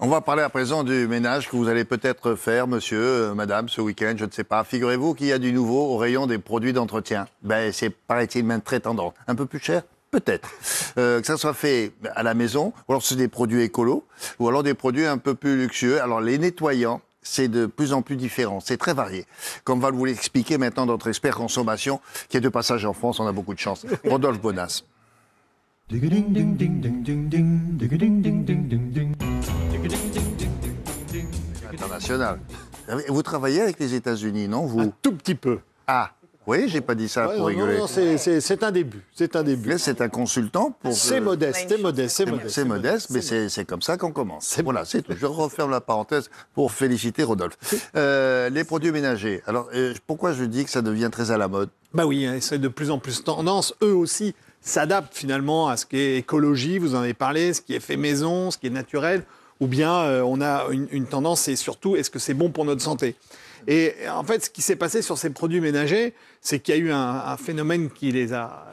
On va parler à présent du ménage que vous allez peut-être faire, monsieur, madame, ce week-end, je ne sais pas. Figurez-vous qu'il y a du nouveau au rayon des produits d'entretien. C'est, paraît-il, même très tendance. Un peu plus cher ? Peut-être. Que ça soit fait à la maison, ou alors c'est des produits écolos, ou alors des produits un peu plus luxueux. Alors les nettoyants, c'est de plus en plus différent, c'est très varié. Comme va vous l'expliquer maintenant notre expert consommation, qui est de passage en France, on a beaucoup de chance, Rodolphe Bonas. International. Vous travaillez avec les États-Unis, non vous? Un tout petit peu. Ah, oui, j'ai pas dit ça pour rigoler. Non, c'est un début. C'est un début. Là, c'est un consultant pour. C'est modeste, c'est modeste, c'est modeste. C'est modeste, mais c'est comme ça qu'on commence. Voilà, c'est tout. Je referme la parenthèse pour féliciter Rodolphe. Les produits ménagers. Alors, pourquoi je dis que ça devient très à la mode? Bah oui, c'est de plus en plus tendance. Eux aussi s'adaptent finalement à ce qui est écologie, vous en avez parlé, ce qui est fait maison, ce qui est naturel. Ou bien on a une tendance, et surtout, est-ce que c'est bon pour notre santé? Et en fait, ce qui s'est passé sur ces produits ménagers, c'est qu'il y a eu un phénomène qui les a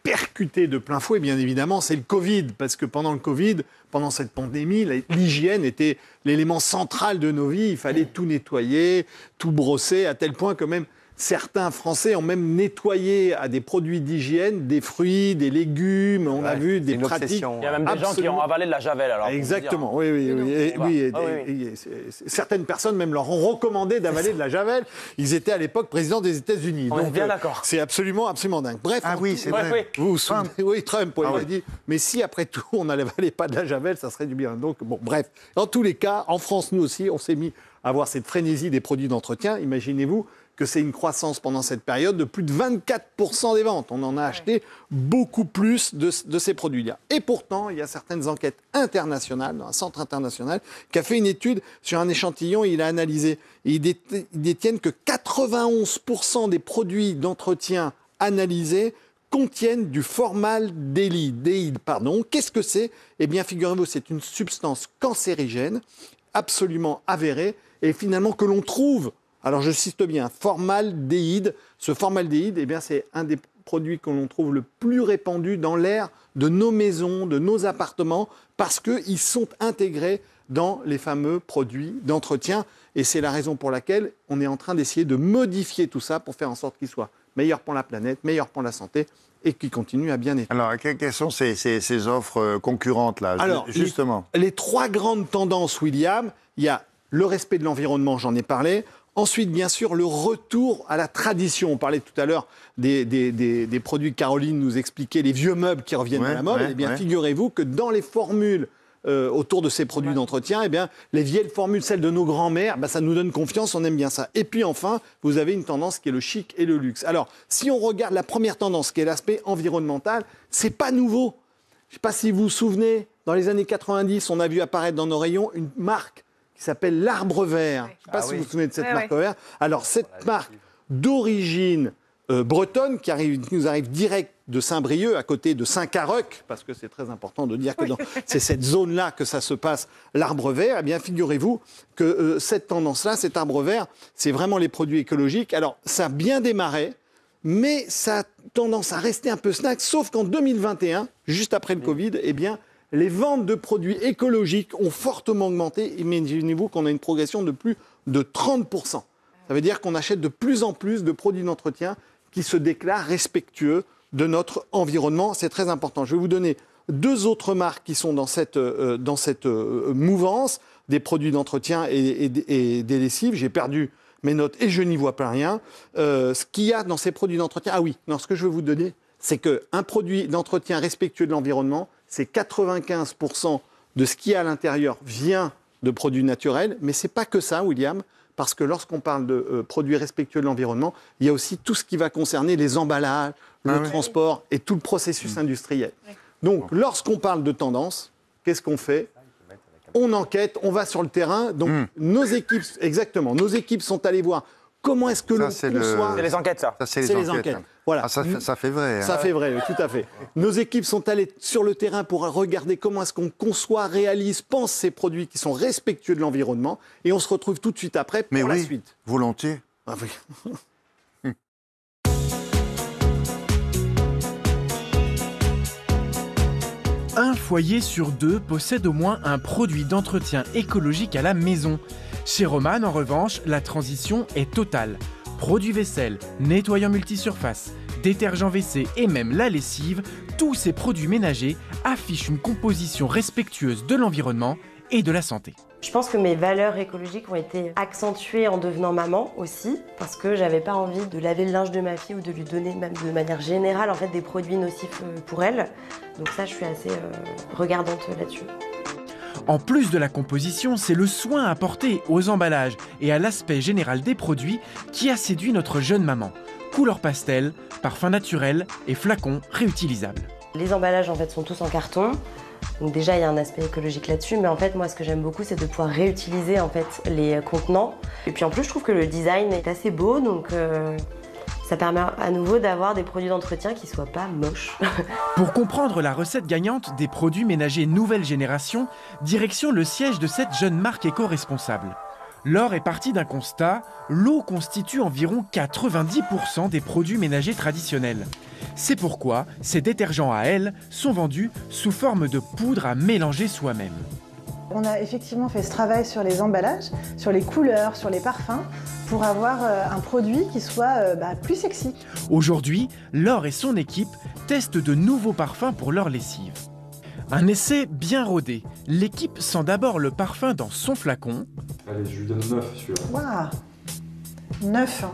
percutés de plein fouet, bien évidemment, c'est le Covid. Parce que pendant le Covid, pendant cette pandémie, l'hygiène était l'élément central de nos vies. Il fallait tout nettoyer, tout brosser, à tel point que même certains Français ont même nettoyé à des produits d'hygiène des fruits, des légumes. On a vu des pratiques. Il y a même des gens qui ont avalé de la javel. Alors, exactement, oui. Certaines personnes même leur ont recommandé d'avaler de la javel. Ils étaient à l'époque présidents des États-Unis. On est bien d'accord. C'est absolument dingue. Bref, c'est vrai. Vous vous souvenez, oui, Trump, il a dit, mais si après tout on n'avalait pas de la javel, ça serait du bien. Donc bon, bref. Dans tous les cas, en France, nous aussi, on s'est mis à avoir cette frénésie des produits d'entretien. Imaginez-vous que c'est une croissance pendant cette période de plus de 24% des ventes. On en a acheté beaucoup plus de ces produits-là. Et pourtant, il y a certaines enquêtes internationales, dans un centre international, qui a fait une étude sur un échantillon et il a analysé. Et ils détiennent que 91% des produits d'entretien analysés contiennent du formaldéhyde. Qu'est-ce que c'est? Eh bien, figurez-vous, c'est une substance cancérigène, absolument avérée, et finalement que l'on trouve. Alors, je cite bien, formaldéhyde. Ce formaldéhyde, eh bien, c'est un des produits que l'on trouve le plus répandu dans l'air de nos maisons, de nos appartements, parce qu'ils sont intégrés dans les fameux produits d'entretien. Et c'est la raison pour laquelle on est en train d'essayer de modifier tout ça pour faire en sorte qu'il soit meilleur pour la planète, meilleur pour la santé et qu'il continue à bien être. Alors, quelles sont ces offres concurrentes, là, justement? Les trois grandes tendances, William, il y a le respect de l'environnement, j'en ai parlé. Ensuite, bien sûr, le retour à la tradition. On parlait tout à l'heure des produits que Caroline nous expliquait, les vieux meubles qui reviennent à la mode. Eh bien, figurez-vous que dans les formules autour de ces produits d'entretien, eh bien, les vieilles formules, celles de nos grands-mères, ça nous donne confiance, on aime bien ça. Et puis enfin, vous avez une tendance qui est le chic et le luxe. Alors, si on regarde la première tendance, qui est l'aspect environnemental, c'est pas nouveau. Je ne sais pas si vous vous souvenez, dans les années 90, on a vu apparaître dans nos rayons une marque qui s'appelle l'Arbre Vert. Je ne sais pas si vous vous souvenez de cette marque vert. Alors, cette marque d'origine bretonne, qui nous arrive direct de Saint-Brieuc, à côté de Saint-Caroc, parce que c'est très important de dire que c'est cette zone-là que ça se passe, l'Arbre Vert. Eh bien, figurez-vous que cette tendance-là, cet Arbre Vert, c'est vraiment les produits écologiques. Alors, ça a bien démarré, mais ça a tendance à rester un peu snack, sauf qu'en 2021, juste après le Covid, eh bien, les ventes de produits écologiques ont fortement augmenté. Imaginez-vous qu'on a une progression de plus de 30%. Ça veut dire qu'on achète de plus en plus de produits d'entretien qui se déclarent respectueux de notre environnement. C'est très important. Je vais vous donner deux autres marques qui sont dans cette mouvance des produits d'entretien et des lessives. J'ai perdu mes notes et je n'y vois pas rien. Ce qu'il y a dans ces produits d'entretien... Ah oui, ce que je veux vous donner, c'est qu'un produit d'entretien respectueux de l'environnement, c'est 95% de ce qu'il y a à l'intérieur vient de produits naturels. Mais ce n'est pas que ça, William, parce que lorsqu'on parle de produits respectueux de l'environnement, il y a aussi tout ce qui va concerner les emballages, le transport et tout le processus industriel. Donc, lorsqu'on parle de tendance, qu'est-ce qu'on fait? On enquête, on va sur le terrain. Donc, nos équipes sont allées voir comment est-ce que l'on conçoit... C'est les enquêtes, ça. C'est les enquêtes. Voilà. Ah, ça fait vrai. Ça fait vrai, tout à fait. Nos équipes sont allées sur le terrain pour regarder comment est-ce qu'on conçoit, réalise, pense ces produits qui sont respectueux de l'environnement. Et on se retrouve tout de suite après pour la suite. Volontiers. Ah oui. Un foyer sur 2 possède au moins un produit d'entretien écologique à la maison. Chez Roman, en revanche, la transition est totale. Produits vaisselle, nettoyants multisurface, détergent WC et même la lessive, tous ces produits ménagers affichent une composition respectueuse de l'environnement et de la santé. Je pense que mes valeurs écologiques ont été accentuées en devenant maman aussi, parce que j'avais pas envie de laver le linge de ma fille ou de lui donner même de manière générale en fait des produits nocifs pour elle. Donc ça, je suis assez regardante là-dessus. En plus de la composition, c'est le soin apporté aux emballages et à l'aspect général des produits qui a séduit notre jeune maman. Couleur pastel, parfum naturel et flacons réutilisables. Les emballages en fait sont tous en carton. Donc déjà, il y a un aspect écologique là-dessus, mais en fait, moi, ce que j'aime beaucoup, c'est de pouvoir réutiliser en fait les contenants. Et puis en plus, je trouve que le design est assez beau, donc ça permet à nouveau d'avoir des produits d'entretien qui soient pas moches. Pour comprendre la recette gagnante des produits ménagers nouvelle génération, direction le siège de cette jeune marque éco-responsable. Laure est partie d'un constat, l'eau constitue environ 90% des produits ménagers traditionnels. C'est pourquoi ces détergents à elle sont vendus sous forme de poudre à mélanger soi-même. On a effectivement fait ce travail sur les emballages, sur les couleurs, sur les parfums, pour avoir un produit qui soit plus sexy. Aujourd'hui, Laure et son équipe testent de nouveaux parfums pour leur lessive. Un essai bien rodé. L'équipe sent d'abord le parfum dans son flacon. Allez, je lui donne 9 celui-là. Waouh, 9.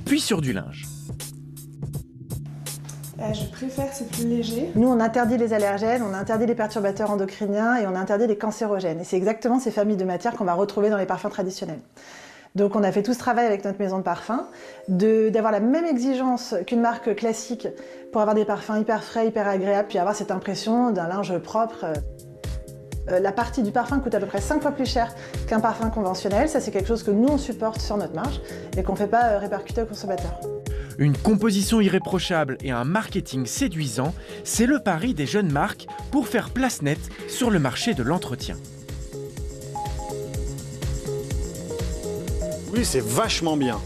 Puis sur du linge. Je préfère, c'est plus léger. Nous, on interdit les allergènes, on interdit les perturbateurs endocriniens et on interdit les cancérogènes. Et c'est exactement ces familles de matières qu'on va retrouver dans les parfums traditionnels. Donc on a fait tout ce travail avec notre maison de parfum, d'avoir la même exigence qu'une marque classique pour avoir des parfums hyper frais, hyper agréables, puis avoir cette impression d'un linge propre. La partie du parfum coûte à peu près 5 fois plus cher qu'un parfum conventionnel. Ça, c'est quelque chose que nous, on supporte sur notre marge et qu'on ne fait pas répercuter aux consommateurs. Une composition irréprochable et un marketing séduisant, c'est le pari des jeunes marques pour faire place nette sur le marché de l'entretien. Oui, c'est vachement bien.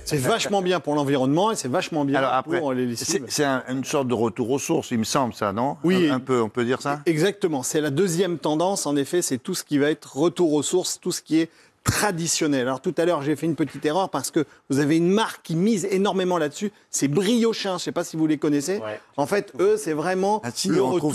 C'est vachement bien pour l'environnement et c'est vachement bien pour les lessives. C'est une sorte de retour aux sources, il me semble, ça, non? Oui. Un peu, on peut dire ça? Exactement. C'est la deuxième tendance, en effet, c'est tout ce qui va être retour aux sources, tout ce qui est traditionnel. Alors tout à l'heure, j'ai fait une petite erreur parce que vous avez une marque qui mise énormément là-dessus, c'est Briochin, je ne sais pas si vous les connaissez. Ouais. En fait, eux, c'est vraiment le retour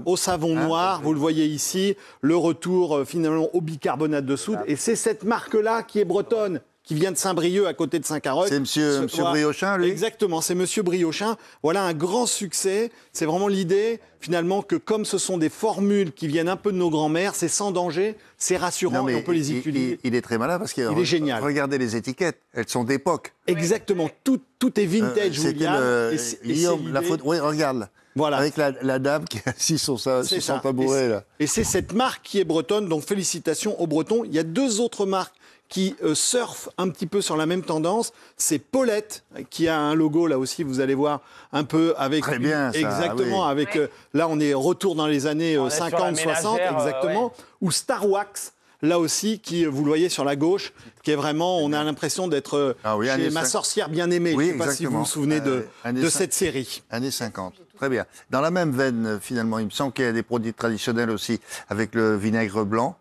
au savon noir, vous le voyez ici, le retour finalement au bicarbonate de soude. Et c'est cette marque-là qui est bretonne, qui vient de Saint-Brieuc, à côté de Saint-Carotte. C'est monsieur Briochin, lui? Exactement, c'est monsieur Briochin. Voilà un grand succès. C'est vraiment l'idée, finalement, que comme ce sont des formules qui viennent un peu de nos grands-mères, c'est sans danger, c'est rassurant et on peut les utiliser. Il est très malin parce qu'il est génial. Regardez les étiquettes, elles sont d'époque. Exactement, tout est vintage, William. Oui, regarde. Voilà. Avec la dame qui est assise sur son tabouret. Là. Et c'est cette marque qui est bretonne, donc félicitations aux Bretons. Il y a deux autres marques qui surfent un petit peu sur la même tendance. C'est Paulette, qui a un logo, là aussi, vous allez voir, un peu avec... Très bien, ça. Exactement, oui. avec... là, on est retour dans les années 50, 60, exactement. Ouais. Ou Star Wax, là aussi, qui, vous le voyez sur la gauche, qui est vraiment... On a l'impression d'être chez Ma sorcière bien-aimée. Oui, je ne sais pas si vous vous souvenez de cette série. Années 50. Très bien. Dans la même veine, finalement, il me semble qu'il y a des produits traditionnels aussi, avec le vinaigre blanc.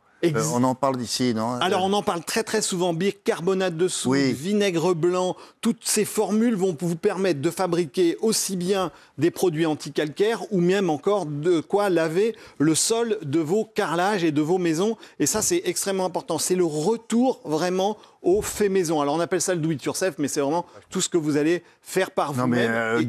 On en parle d'ici, non? Alors, on en parle très très souvent. Bicarbonate de soude, vinaigre blanc, toutes ces formules vont vous permettre de fabriquer aussi bien des produits anticalcaires ou même encore de quoi laver le sol de vos carrelages et de vos maisons. Et ça, c'est extrêmement important. C'est le retour vraiment au fait maison. Alors, on appelle ça le do it yourself, mais c'est vraiment tout ce que vous allez faire par vous-même. Non, mais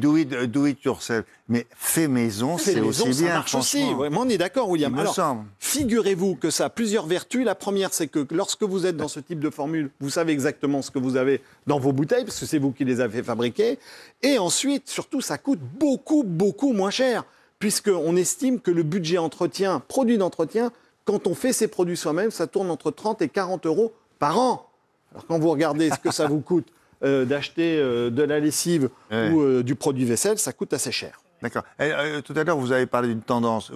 do it yourself. Mais fait maison, c'est aussi bien. Ça marche aussi. Vraiment, on est d'accord, William. Alors, figurez-vous que ça a plusieurs vertus. La première, c'est que lorsque vous êtes dans ce type de formule, vous savez exactement ce que vous avez dans vos bouteilles, parce que c'est vous qui les avez fabriquées. Et ensuite, surtout, ça coûte beaucoup, beaucoup moins cher, puisqu'on estime que le budget entretien, produit d'entretien, quand on fait ses produits soi-même, ça tourne entre 30 et 40 euros par an. Alors, quand vous regardez ce que ça vous coûte d'acheter de la lessive ou du produit vaisselle, ça coûte assez cher. D'accord. Tout à l'heure, vous avez parlé d'une tendance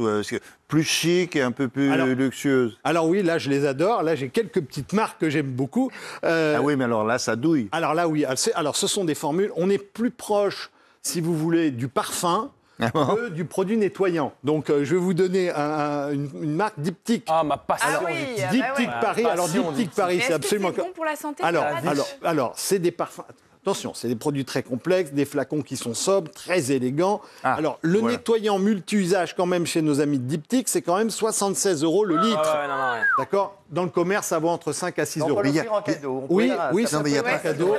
plus chic et un peu plus luxueuse. Alors oui, là, je les adore. Là, j'ai quelques petites marques que j'aime beaucoup. Ah oui, mais alors là, ça douille. Alors là, oui. Alors, ce sont des formules. On est plus proche, si vous voulez, du parfum que du produit nettoyant. Donc, je vais vous donner une marque Diptyque. Ah, ma passion. Ah oui, Diptyque Paris. Alors, Diptyque Paris, Mais c'est est-ce absolument... que c'est bon pour la santé Alors, c'est des parfums... Attention, c'est des produits très complexes, des flacons qui sont sobres, très élégants. Alors, le nettoyant multi-usage, quand même, chez nos amis de Diptyque, c'est quand même 76 € le litre. Non. D'accord? Dans le commerce, ça vaut entre 5 à 6 On euros. peut l'offrir en cadeau. Oui, ça mais il n'y a pas de cadeau.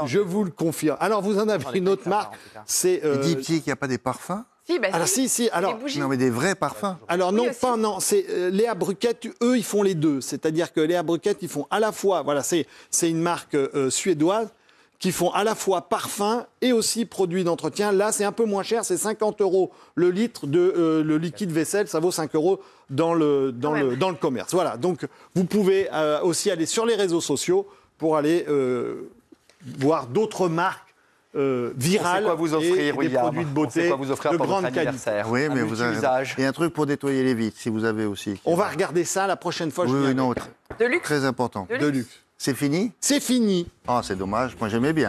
Je vous le confirme. Alors, vous en avez une autre marque. C'est Diptyque, il n'y a pas des parfums? Si, bah alors, si. Alors, des bougies. Non, mais des vrais parfums. alors non, pas non. C'est Léa Bruquette. Eux, ils font les deux. C'est-à-dire que Léa Bruquette, ils font à la fois. Voilà, c'est une marque suédoise qui font à la fois parfum et aussi produits d'entretien. Là, c'est un peu moins cher, c'est 50 € le litre de le liquide vaisselle, ça vaut 5 € dans le commerce. Voilà, donc vous pouvez aussi aller sur les réseaux sociaux pour aller voir d'autres marques virales. On sait quoi vous offrir, et des William. produits de On beauté sait quoi vous offrir de pour votre grande qualité. anniversaire. Oui, mais Un vous avez... multi-usage. Il y a un truc pour nettoyer les vitres, si vous avez aussi. On va regarder ça la prochaine fois. je Oui, viens non, avec. De luxe. très important. De luxe. C'est fini? C'est fini. Ah, c'est dommage, moi j'aimais bien.